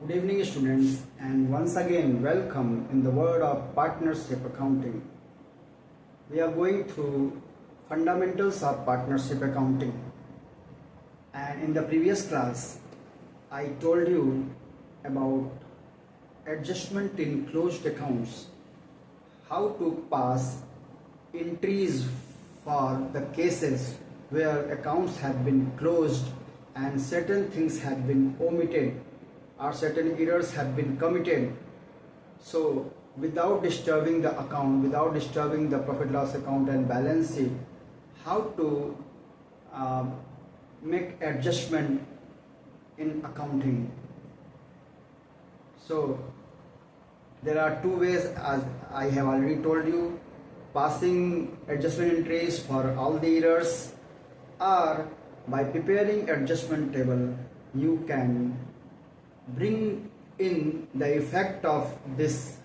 Good evening, students, and once again, welcome in the world of partnership accounting. We are going through fundamentals of partnership accounting, and in the previous class, I told you about adjustment in closed accounts, how to pass entries for the cases where accounts have been closed and certain things have been omitted or certain errors have been committed. So without disturbing the account, without disturbing the profit loss account and balance sheet, how to make adjustment in accounting. So there are two ways, as I have already told you: passing adjustment entries for all the errors, or by preparing adjustment table you can bring in the effect of this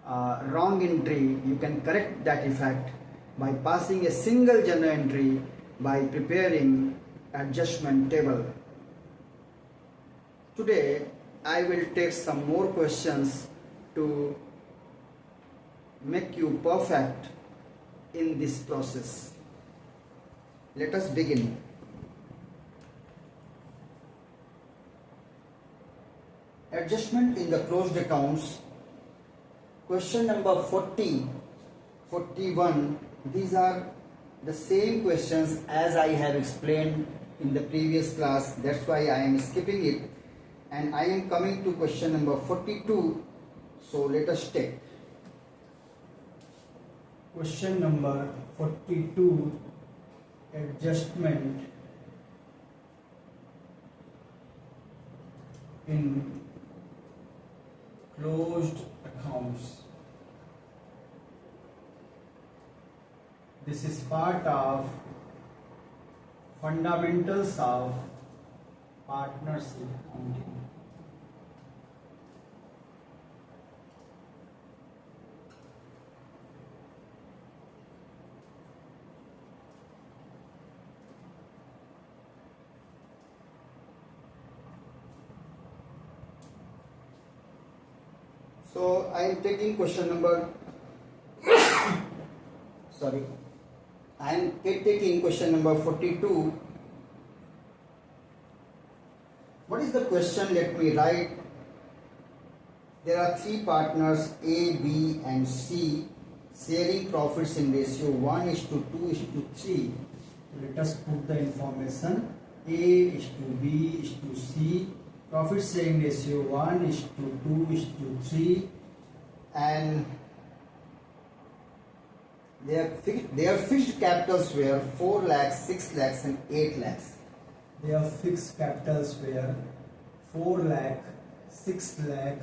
wrong entry. You can correct that effect by passing a single journal entry by preparing adjustment table. Today I will take some more questions to make you perfect in this process. Let us begin. Adjustment in the closed accounts. Question number 40, 41. These are the same questions as I have explained in the previous class. That's why I am skipping it. And I am coming to question number 42. So let us take. Question number 42. Adjustment in closed accounts. This is part of fundamentals of partnership accounting. So I am taking question number sorry, I am taking question number 42. What is the question? Let me write. There are three partners A, B and C sharing profits in ratio 1:2:3. Let us put the information. A:2B:C. Profit sharing ratio 1:2:3, and their fixed capitals were 4 lakhs, 6 lakhs and 8 lakhs. Their fixed capitals were 4 lakh, 6 lakh,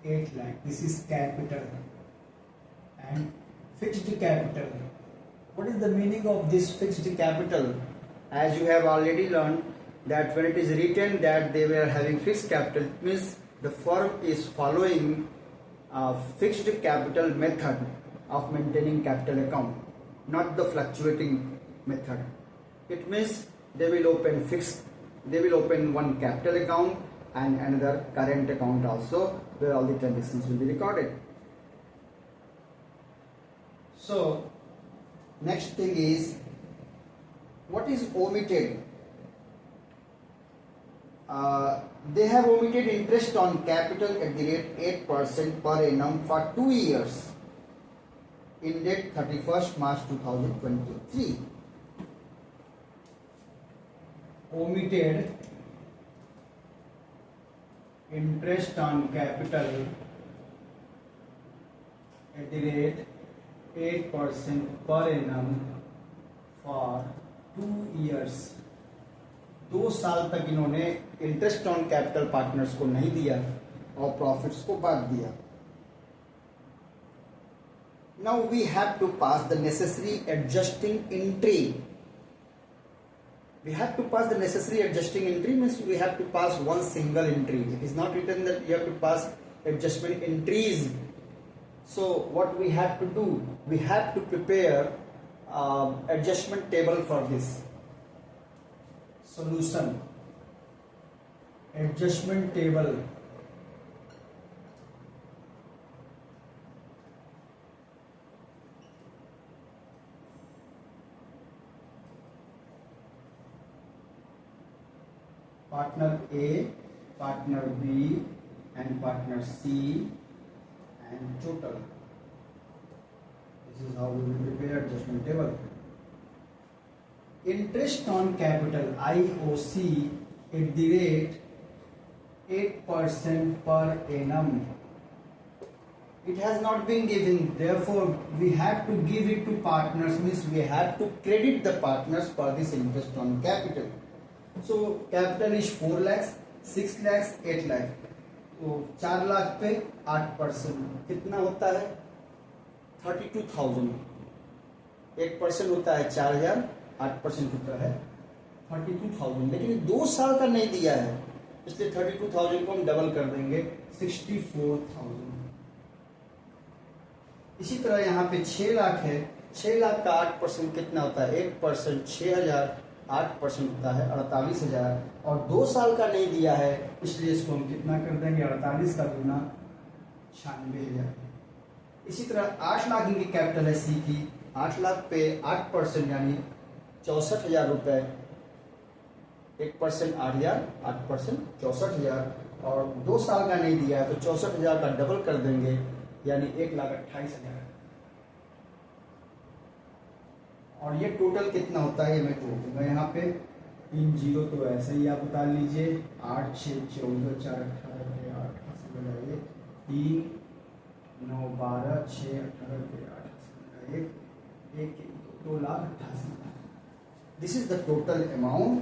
8 lakh. This is capital and fixed capital. What is the meaning of this fixed capital? As you have already learned, that when it is written that they were having fixed capital, it means the firm is following a fixed capital method of maintaining capital account, not the fluctuating method. It means they will open one capital account and another current account also, where all the transactions will be recorded. So next thing is, what is omitted? They have omitted interest on capital at the rate 8% per annum for 2 years in date 31st March 2023. Omitted interest on capital at the rate 8% per annum for 2 years. 2 साल तक इन्होंने interest on capital partners को नहीं दिया और profits को बांट दिया. Now we have to pass the necessary adjusting entry. We have to pass the necessary adjusting entry means we have to pass one single entry. It is not written that you have to pass adjustment entries. So what we have to do? We have to prepare adjustment table for this. Solution. Adjustment table partner A, partner B and partner C and total. This is how we will prepare adjustment table. Interest on capital IOC at the rate 8% per annum. It has not been given, therefore we have to give it to partners, means we have to credit the partners for this interest on capital. So capital is 4 lakhs, 6 lakhs, 8 lakh. तो 4 लाख पे 8% कितना होता है 32,000. 1% होता है 4,000, 8% होता है 32,000. लेकिन 2 साल का नहीं दिया है, इसलिए 32,000 को हम डबल कर देंगे 64,000. इसी तरह यहाँ पे 6 लाख है. 6 लाख का 8% कितना होता है 1%, 6,000, 8% होता है 48,000. और 2 साल का नहीं दिया है, इसलिए इसको हम कितना कर देंगे 48 का गुना 96,000. इसी तरह 8 लाख इनकी कैपिटल है सी की. 8 लाख पे 8% यानी 64,000 रुपए. 1% 8,000, 8% 64,000. और 2 साल का नहीं दिया है तो 64,000 का डबल कर देंगे यानी 1,28,000. और ये टोटल कितना होता है ये मैं जोड़ दूंगा यहाँ पे. 3 जीरो तो ऐसे ही आप उतार लीजिए. 8 6 14 4 18 8 बनाइए. 3 9 12 6 18 8 1 2,88,000. This is the total amount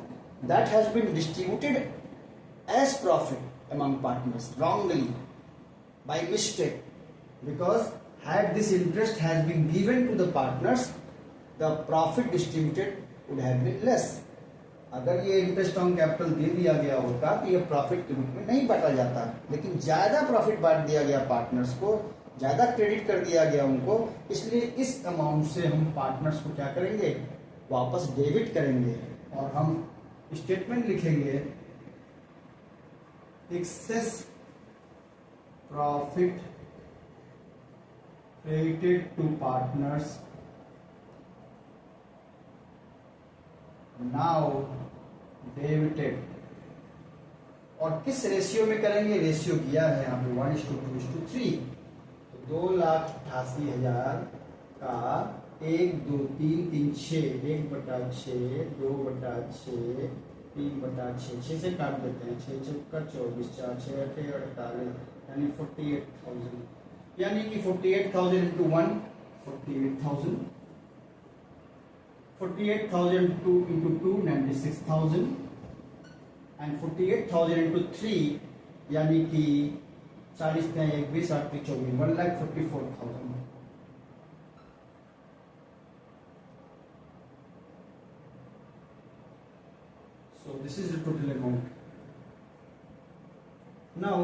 that has been distributed as profit among partners wrongly by mistake, because had this interest has been given to the partners, the profit distributed would have been less. अगर ये interest on capital दे दिया गया होता तो ये profit के रूप में नहीं बांटा जाता, लेकिन ज्यादा प्रॉफिट बांट दिया गया पार्टनर्स को, ज्यादा क्रेडिट कर दिया गया उनको, इसलिए इस अमाउंट से हम पार्टनर्स को क्या करेंगे वापस डेबिट करेंगे और हम स्टेटमेंट लिखेंगे access profit credited to partners now debited. और किस रेशियो में करेंगे, रेशियो किया है यहाँ पे 1:2:3. तो 2,88,000 का 1 2 3 3 6 1/6 2/6 3/6 6 से काट देते हैं. 6 चौका 24 4 6 8 48 यानी 48,000. यानी कि 48,000 into 1 48,000, 48,000 into 2 96,000 and 48,000 into 3 यानी कि 40 में 21 8 24 1,44,000. So this is the total amount. Now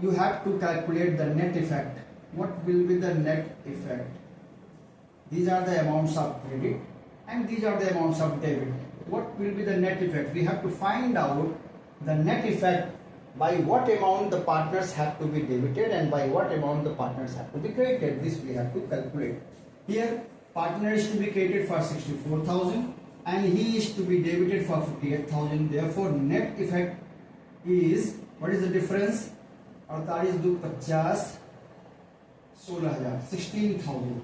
you have to calculate the net effect. What will be the net effect? These are the amounts of credit and these are the amounts of debit. What will be the net effect? We have to find out the net effect, by what amount the partners have to be debited and by what amount the partners have to be credited. This we have to calculate. Here partner is to be credited for 64,000 and he is to be debited for 58,000. Therefore net effect is, what is the difference? 48 2 50 16,000 16,000.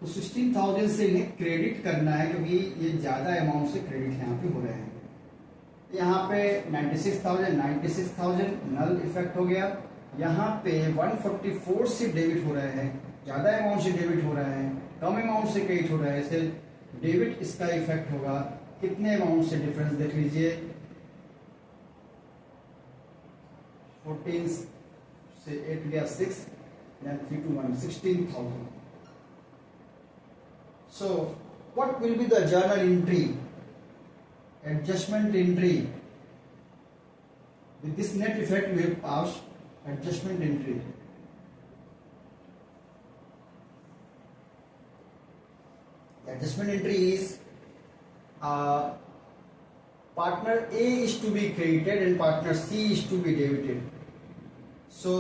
तो 16,000 से इन्हें credit करना है क्योंकि ये ज्यादा amount से credit यहाँ पे हो रहे हैं. यहाँ पे 96,000 नल इफेक्ट हो गया. यहाँ पे 144 से डेबिट हो रहे हैं, ज्यादा अमाउंट से डेबिट हो रहे हैं, कम अमाउंट से क्रेडिट हो रहे हैं, इससे डेबिट इसका इफेक्ट होगा. कितने अमाउंट से डिफरेंस देख लीजिए. 14 से 8 गया 6 then 3 to 1 16,000. So what will be the journal entry, adjustment entry? With this net effect we have passed adjustment entry. The adjustment entry is partner A is to be credited and partner C is to be debited. So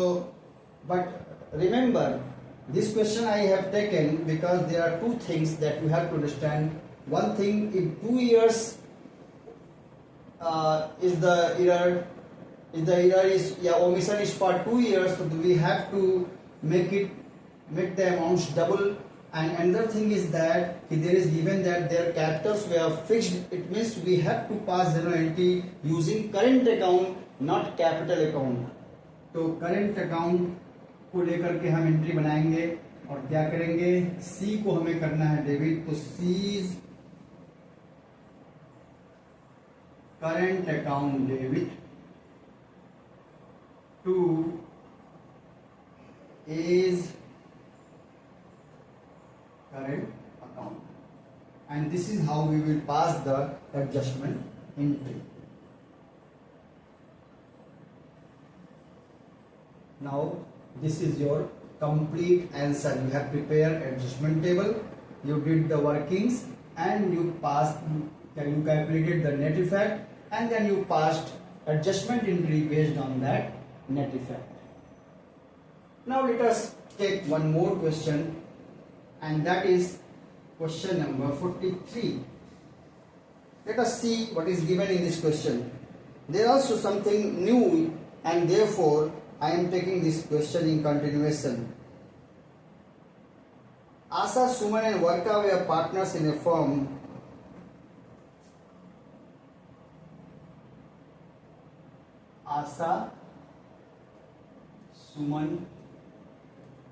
but remember, this question I have taken because there are two things that you have to understand. One thing, if 2 years is the error is omission is for 2 years, so we have to make the amounts double. And another thing is that there is given that their capitals were fixed. It means we have to pass journal entry using current account, not capital account. तो current account को लेकर के हम entry बनाएंगे और क्या करेंगे, सी को हमें करना है डेबिट, तो सीज current account debit to is current account, and this is how we will pass the adjustment entry. Now this is your complete answer. You have prepared adjustment table, you did the workings, and you calculated the net effect, and then you passed adjustment entry based on that net effect. Now let us take one more question, and that is question number 43. Let us see what is given in this question. There is also something new, and therefore I am taking this question in continuation. Asa, Suman and Varka were partners in a firm. Asa, Suman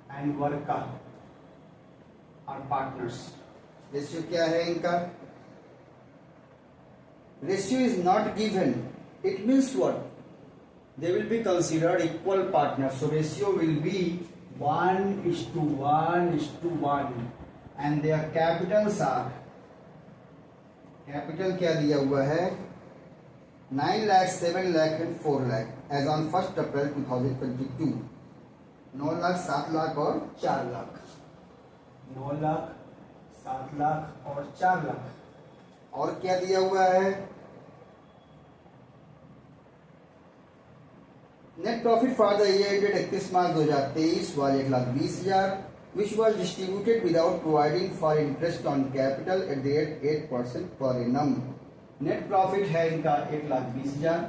and Varka are partners. Ratio क्या है इनका? Ratio is not given. It means what? they will be considered equal partners, so ratio will be 1:1:1, and their capitals are, capital क्या दिया हुआ है, 9 lakh, 7 lakh and 4 lakh as on 1st April 2022. 9 lakh, 7 lakh और 4 लाख. 9 लाख, 7 लाख और 4 लाख. और क्या दिया हुआ है? Net profit for the year ended 31 March 2023 was 1,20,000, which was distributed without providing for interest on capital at the rate 8% per annum. Net profit है इनका 1,20,000,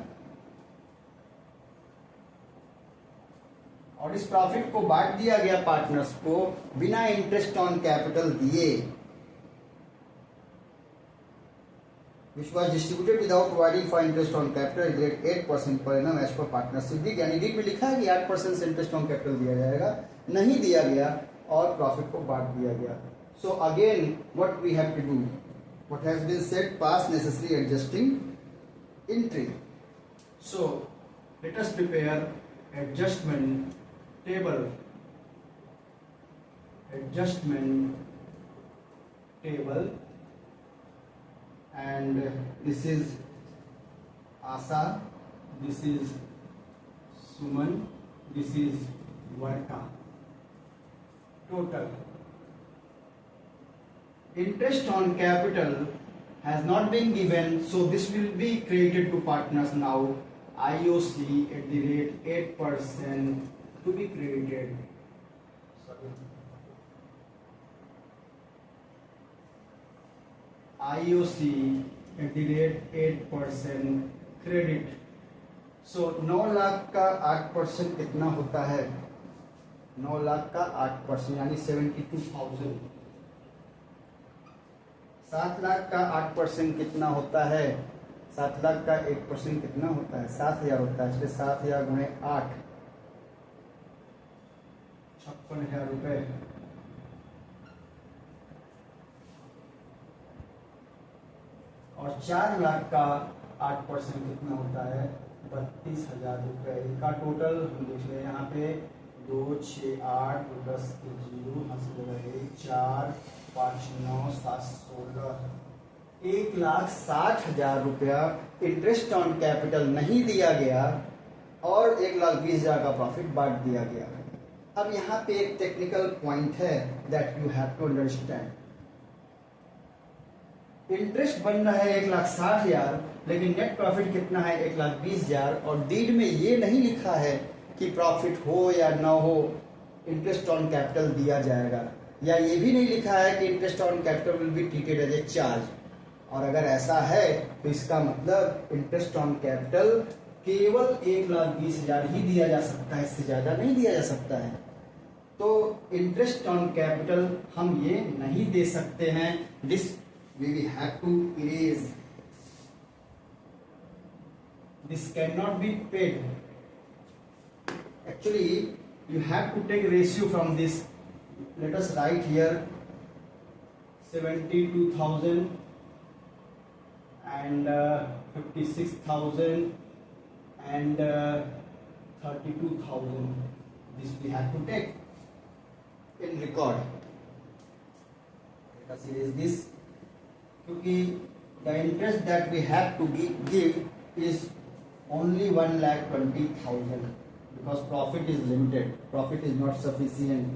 और इस प्रॉफिट को बांट दिया गया पार्टनर्स को बिना इंटरेस्ट ऑन कैपिटल दिए, which was distributed without providing for interest on capital at the rate 8% per annum as per partnership deed. यानी डीड में लिखा है कि 8% से इंटरेस्ट ऑन कैपिटल दिया जाएगा, नहीं दिया गया और प्रॉफिट को बांट दिया गया. So again what we have to do, what has been said, pass necessary adjusting entry. So let us prepare adjustment table. And this is Asa, this is Suman, this is Varka. Total interest on capital has not been given, so this will be credited to partners now. IOC at the rate 8% to be credited. IOC at the rate 8% credit. So 9 lakh का 8% कितना होता है? 9 लाख का 8% यानी 72,000. 7 लाख का 8% कितना होता है? 7 लाख का 8% कितना होता है? 7,000 होता है. इसलिए 7,000 गुणे 8, 56,000 रुपए. और 4 लाख का 8% कितना होता है? 32,000 रुपए. इनका टोटल हम देख लें यहाँ पे 2, 6, 8, 10 के 0, 4, 5, 9, 7, 16, 1,60,000 रुपया इंटरेस्ट ऑन कैपिटल नहीं दिया गया और 1,20,000 का प्रॉफिट बांट दिया गया. अब यहाँ पे एक टेक्निकल पॉइंट है that you have to understand. Interest बन रहा है 1,60,000, लेकिन नेट प्रॉफिट कितना है? 1,20,000. और डीड में ये नहीं लिखा है कि प्रॉफिट हो या ना हो इंटरेस्ट ऑन कैपिटल दिया जाएगा, या ये भी नहीं लिखा है कि interest on capital will be treated as a charge. और अगर ऐसा है तो इसका मतलब इंटरेस्ट ऑन कैपिटल केवल 1,20,000 ही दिया जा सकता है, इससे ज्यादा नहीं दिया जा सकता है। तो इंटरेस्ट ऑन कैपिटल हम ये नहीं दे सकते हैं। This we will have to erase, this cannot be paid. Actually you have to take ratio from this. Let us write here 72,000 and 56,000 and 32,000. This we have to take in record. Let us erase this, क्योंकि the interest that we have to give is only 1,20,000 because profit is limited, profit is not sufficient.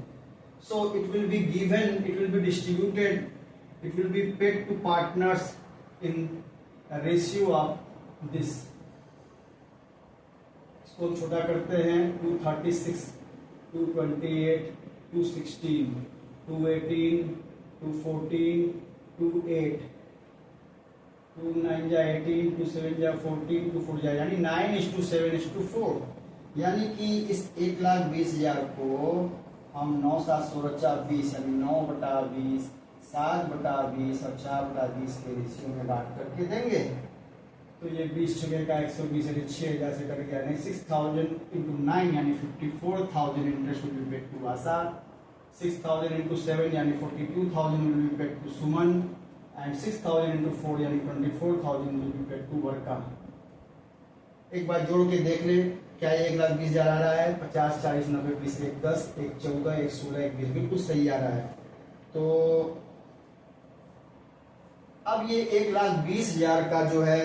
So it will be given, it will be distributed, it will be paid to partners in a ratio of this. इसको छोटा करते हैं 236, 228, 216, 218, 214, 28, 2 9 जा 18, 2 7 जा 14, 2 4 जा, यानी 9:7:4। यानी कि इस 1,20,000 को हम 9 7 16 20 यानी 9/20, 7/20 और 4/20 के रेशियो में बांट करके देंगे। तो ये 20 छः का 120 यानी 6,000 से कट गया, यानी 6,000 into 9 यानी 54,000 interest will be paid to Asha, 6,000 into 7 यानी 42,000 will be paid to Suman and 6,000 into 4 यानी 24,000 will be paid to वर्का। एक बार जोड़ के देख ले, क्या ये 1,20,000 आ रहा है? 50 40 90 20 1 10 1 14 1 16 1 20 बिल्कुल सही आ रहा है। तो अब ये 1,20,000 का जो है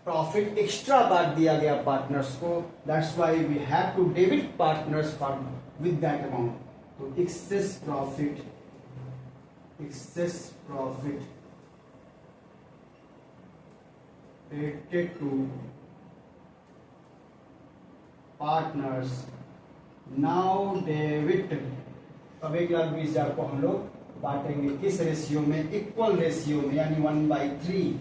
प्रॉफिट एक्स्ट्रा बांट दिया गया पार्टनर्स को, that's why we have to debit partners for with that amount. तो excess profit credited to partners, now debit। अब 1,20,000 को हम लोग बांटेंगे किस रेशियो में? इक्वल रेशियो में, यानी 1/3,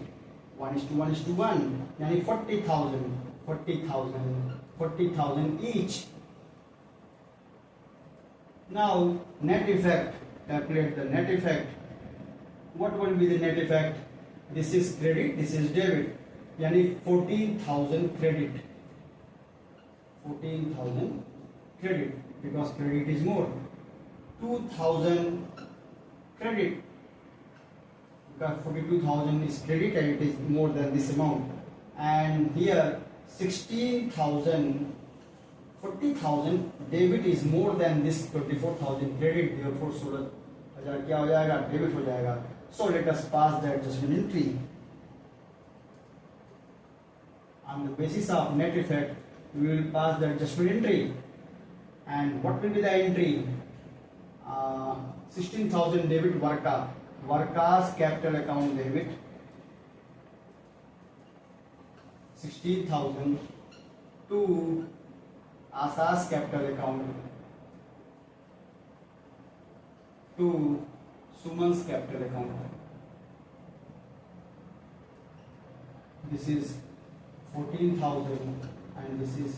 1:1:1, यानी 40,000 each। Now net effect, calculate the net effect. What will be the net effect? This is credit, this is debit, यानी 14,000 credit, 14,000 credit because credit is more, 2,000 credit because 42,000 is credit and it is more than this amount, and here 16,000, 40,000 debit is more than this 24,000 credit, therefore 16,000 क्या हो जाएगा? Debit हो जाएगा। So let us pass the adjustment entry. On the basis of net effect, we will pass the adjustment entry. And what will be the entry? 16,000 debit Varka, Varka's capital account debit, 16,000 to Asa's capital account, to Suman's capital account. This is 14,000 and this is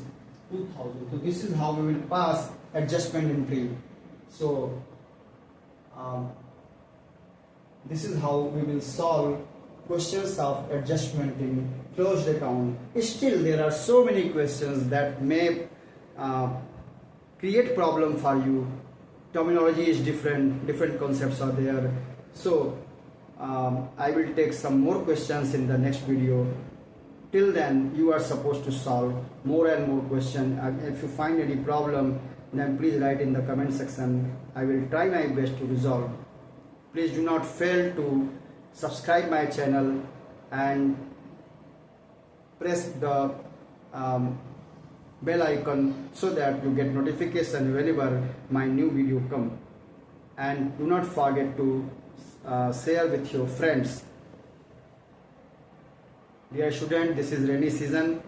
2,000. So this is how we will pass adjustment entry. So this is how we will solve questions of adjustment in closed account. Still there are so many questions that may create problem for you. Terminology is different, different concepts are there. So I will take some more questions in the next video. Till then you are supposed to solve more and more questions. If you find any problem, then please write in the comment section. I will try my best to resolve. Please do not fail to subscribe my channel and press the bell icon so that you get notification whenever my new video come. And do not forget to share with your friends. Dear student, this is rainy season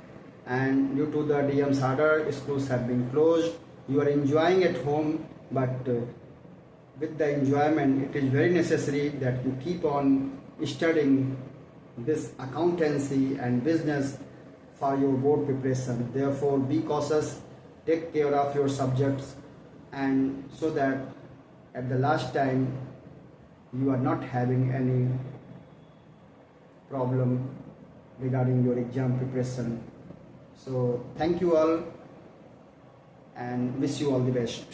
and due to the DM's order, schools have been closed. You are enjoying at home, but with the enjoyment, it is very necessary that you keep on studying this accountancy and business for your board preparation. Therefore, be cautious, take care of your subjects, and so that at the last time you are not having any problem regarding your exam preparation. So thank you all and wish you all the best.